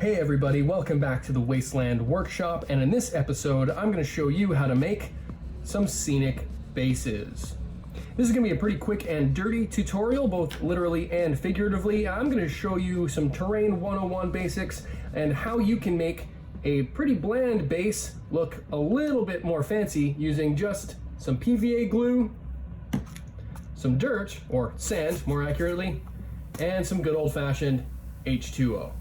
Hey everybody, welcome back to the Wasteland workshop, and in this episode I'm going to show you how to make some scenic bases. This is going to be a pretty quick and dirty tutorial, both literally and figuratively. I'm going to show you some terrain 101 basics and how you can make a pretty bland base look a little bit more fancy using just some PVA glue, some dirt, or sand more accurately, and some good old-fashioned H2O.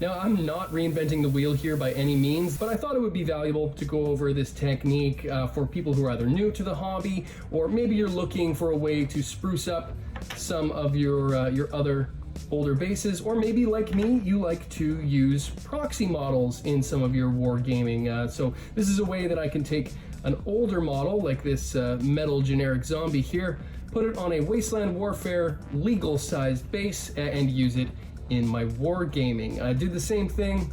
Now, I'm not reinventing the wheel here by any means, but I thought it would be valuable to go over this technique for people who are either new to the hobby, or maybe you're looking for a way to spruce up some of your other older bases, or maybe like me, you like to use proxy models in some of your wargaming. So this is a way that I can take an older model like this metal generic zombie here, put it on a Wasteland Warfare legal sized base and use it in my wargaming. I did the same thing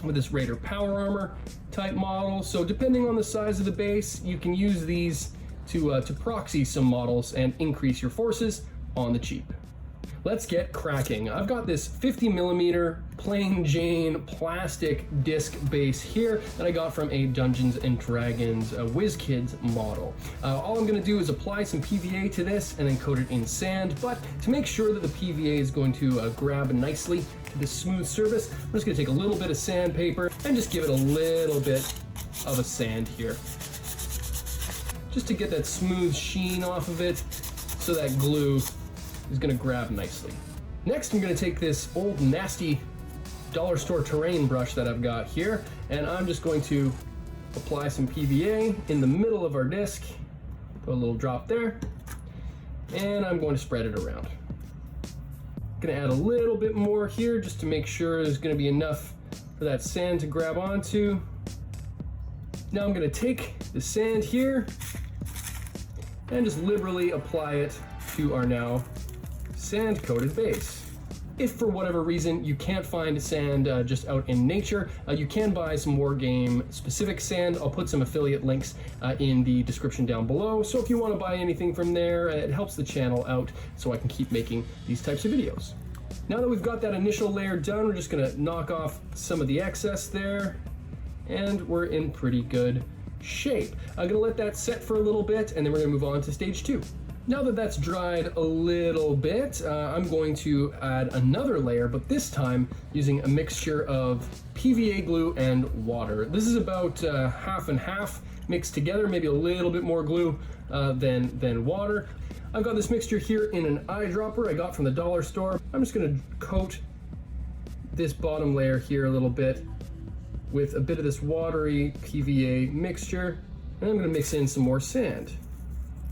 with this Raider power armor type model. So depending on the size of the base, you can use these to proxy some models and increase your forces on the cheap. Let's get cracking. I've got this 50mm plain Jane plastic disc base here that I got from a Dungeons & Dragons WizKids model. All I'm going to do is apply some PVA to this and then coat it in sand, but to make sure that the PVA is going to grab nicely to the smooth surface, I'm just going to take a little bit of sandpaper and just give it a little bit of a sand here, just to get that smooth sheen off of it so that glue is going to grab nicely. Next, I'm going to take this old nasty dollar store terrain brush that I've got here, and I'm just going to apply some PVA in the middle of our disc. Put a little drop there, and I'm going to spread it around. Going to add a little bit more here just to make sure there's going to be enough for that sand to grab onto. Now I'm going to take the sand here and just liberally apply it to our now sand-coated base. If for whatever reason you can't find sand just out in nature, you can buy some Wargame specific sand. I'll put some affiliate links in the description down below, so if you want to buy anything from there, it helps the channel out so I can keep making these types of videos. Now that we've got that initial layer done, we're just going to knock off some of the excess there, and we're in pretty good shape. I'm going to let that set for a little bit, and then we're going to move on to stage 2. Now that that's dried a little bit, I'm going to add another layer, but this time using a mixture of PVA glue and water. This is about half and half mixed together, maybe a little bit more glue than water. I've got this mixture here in an eyedropper I got from the dollar store. I'm just going to coat this bottom layer here a little bit with a bit of this watery PVA mixture, and I'm going to mix in some more sand.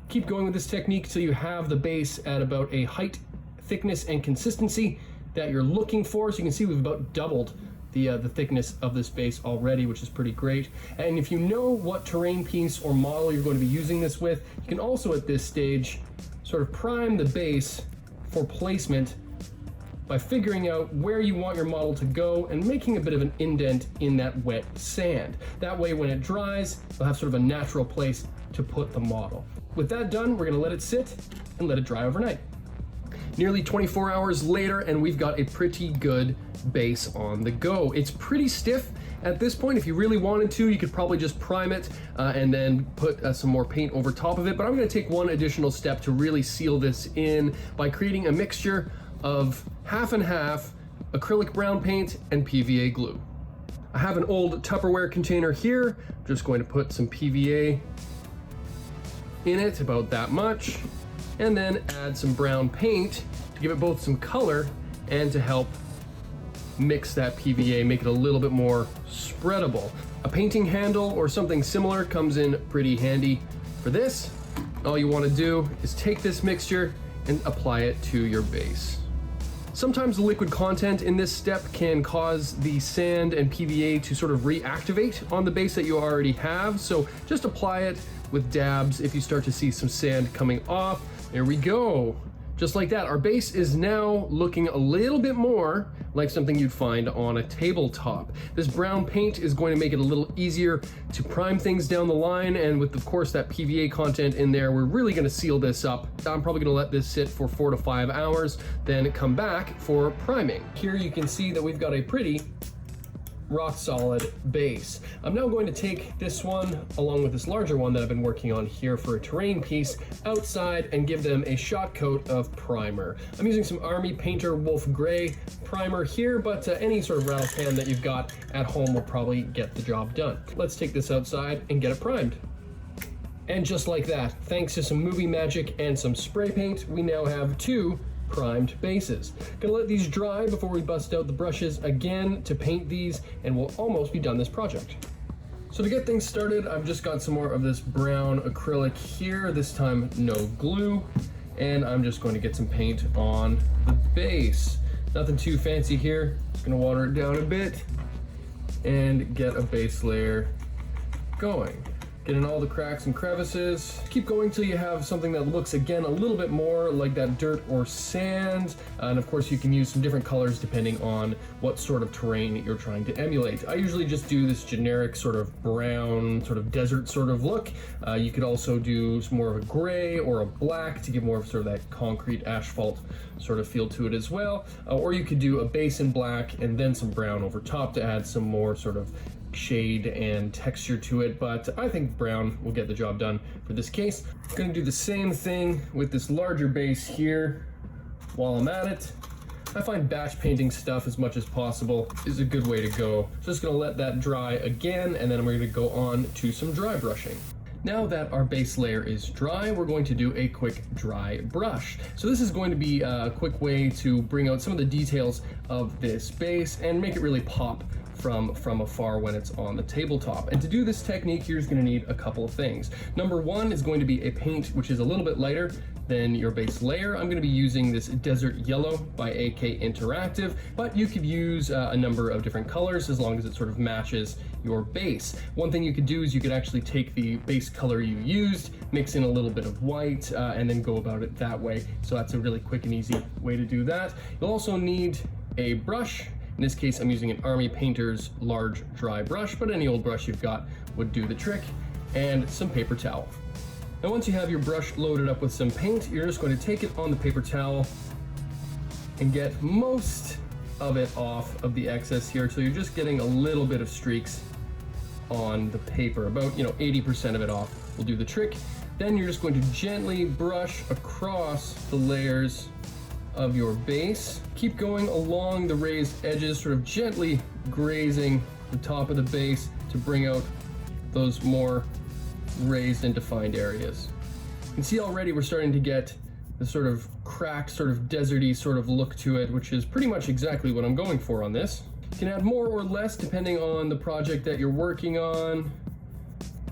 Keep going with this technique till you have the base at about a height, thickness, and consistency that you're looking for. So you can see we've about doubled the thickness of this base already, which is pretty great. And if you know what terrain piece or model you're going to be using this with, you can also at this stage sort of prime the base for placement by figuring out where you want your model to go and making a bit of an indent in that wet sand. That way when it dries, you'll have sort of a natural place to put the model. With that done, we're going to let it sit and let it dry overnight. Nearly 24 hours later, and we've got a pretty good base on the go. It's pretty stiff at this point. If you really wanted to, you could probably just prime it and then put some more paint over top of it. But I'm going to take one additional step to really seal this in by creating a mixture of half and half acrylic brown paint and PVA glue. I have an old Tupperware container here. I'm just going to put some PVA in it, about that much, and then add some brown paint to give it both some color and to help mix that PVA, make it a little bit more spreadable. A painting handle or something similar comes in pretty handy for this. All you want to do is take this mixture and apply it to your base. Sometimes the liquid content in this step can cause the sand and PVA to sort of reactivate on the base that you already have, so just apply it with dabs if you start to see some sand coming off. There we go. Just like that, our base is now looking a little bit more like something you'd find on a tabletop. This brown paint is going to make it a little easier to prime things down the line, and with of course that PVA content in there, we're really going to seal this up. I'm probably going to let this sit for 4 to 5 hours, then come back for priming. Here you can see that we've got a pretty rock solid base. I'm now going to take this one along with this larger one that I've been working on here for a terrain piece outside and give them a shot coat of primer. I'm using some Army Painter Wolf Gray primer here, but any sort of rattle can that you've got at home will probably get the job done. Let's take this outside and get it primed. And just like that, thanks to some movie magic and some spray paint, we now have 2 primed bases. Gonna let these dry before we bust out the brushes again to paint these, and we'll almost be done this project. So to get things started, I've just got some more of this brown acrylic here, this time no glue, and I'm just going to get some paint on the base. Nothing too fancy here, just gonna water it down a bit and get a base layer going. Get in all the cracks and crevices. Keep going till you have something that looks, again, a little bit more like that dirt or sand. And of course you can use some different colors depending on what sort of terrain you're trying to emulate. I usually just do this generic sort of brown, sort of desert sort of look. You could also do some more of a gray or a black to give more of sort of that concrete asphalt sort of feel to it as well. Or you could do a base in black and then some brown over top to add some more sort of shade and texture to it, but I think brown will get the job done for this case. I'm going to do the same thing with this larger base here while I'm at it. I find batch painting stuff as much as possible is a good way to go. So just going to let that dry again, and then we're going to go on to some dry brushing. Now that our base layer is dry, we're going to do a quick dry brush. So this is going to be a quick way to bring out some of the details of this base and make it really pop from afar when it's on the tabletop. And to do this technique, you're just going to need a couple of things. Number one is going to be a paint which is a little bit lighter than your base layer. I'm going to be using this Desert Yellow by AK Interactive, but you could use a number of different colors as long as it sort of matches your base. One thing you could do is you could actually take the base color you used, mix in a little bit of white, and then go about it that way. So that's a really quick and easy way to do that. You'll also need a brush. In this case, I'm using an Army Painter's large dry brush, but any old brush you've got would do the trick, and some paper towel. Now once you have your brush loaded up with some paint, you're just going to take it on the paper towel and get most of it off of the excess here, so you're just getting a little bit of streaks on the paper. About 80% of it off will do the trick. Then you're just going to gently brush across the layers of your base. Keep going along the raised edges, sort of gently grazing the top of the base to bring out those more raised and defined areas. You can see already we're starting to get the sort of cracked, sort of deserty sort of look to it, which is pretty much exactly what I'm going for on this. You can add more or less depending on the project that you're working on,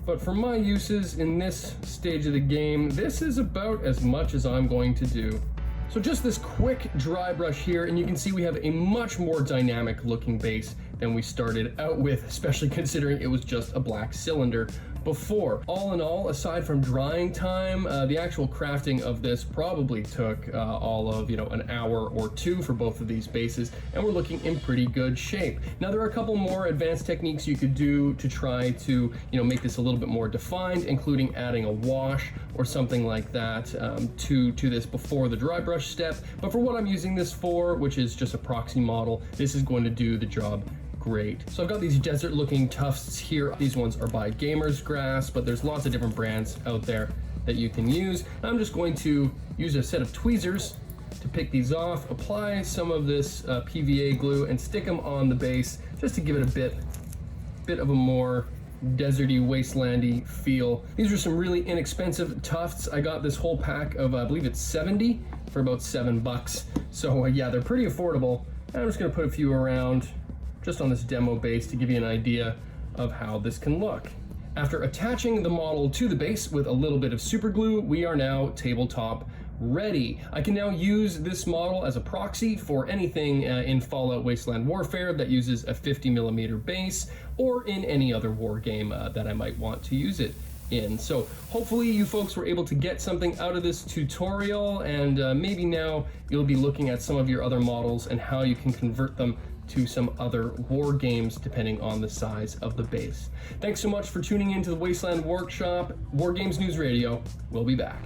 but for my uses in this stage of the game, this is about as much as I'm going to do. So just this quick dry brush here, and you can see we have a much more dynamic looking base than we started out with, especially considering it was just a black cylinder before. All in all, aside from drying time, the actual crafting of this probably took all of an hour or 2 for both of these bases, and we're looking in pretty good shape. Now there are a couple more advanced techniques you could do to try to make this a little bit more defined, including adding a wash or something like that to this before the dry brush step. But for what I'm using this for, which is just a proxy model, this is going to do the job great. So I've got these desert looking tufts here. These ones are by Gamer's Grass, but there's lots of different brands out there that you can use. I'm just going to use a set of tweezers to pick these off, apply some of this PVA glue, and stick them on the base just to give it a bit of a more deserty, wastelandy feel. These are some really inexpensive tufts. I got this whole pack of, I believe it's 70 for about $7. So yeah, they're pretty affordable. And I'm just gonna put a few around just on this demo base to give you an idea of how this can look. After attaching the model to the base with a little bit of super glue, we are now tabletop ready. I can now use this model as a proxy for anything in Fallout Wasteland Warfare that uses a 50mm base, or in any other war game that I might want to use it in. So hopefully you folks were able to get something out of this tutorial, and maybe now you'll be looking at some of your other models and how you can convert them to some other war games depending on the size of the base. Thanks so much for tuning in to the Wasteland Workshop, War Games News Radio. We'll be back.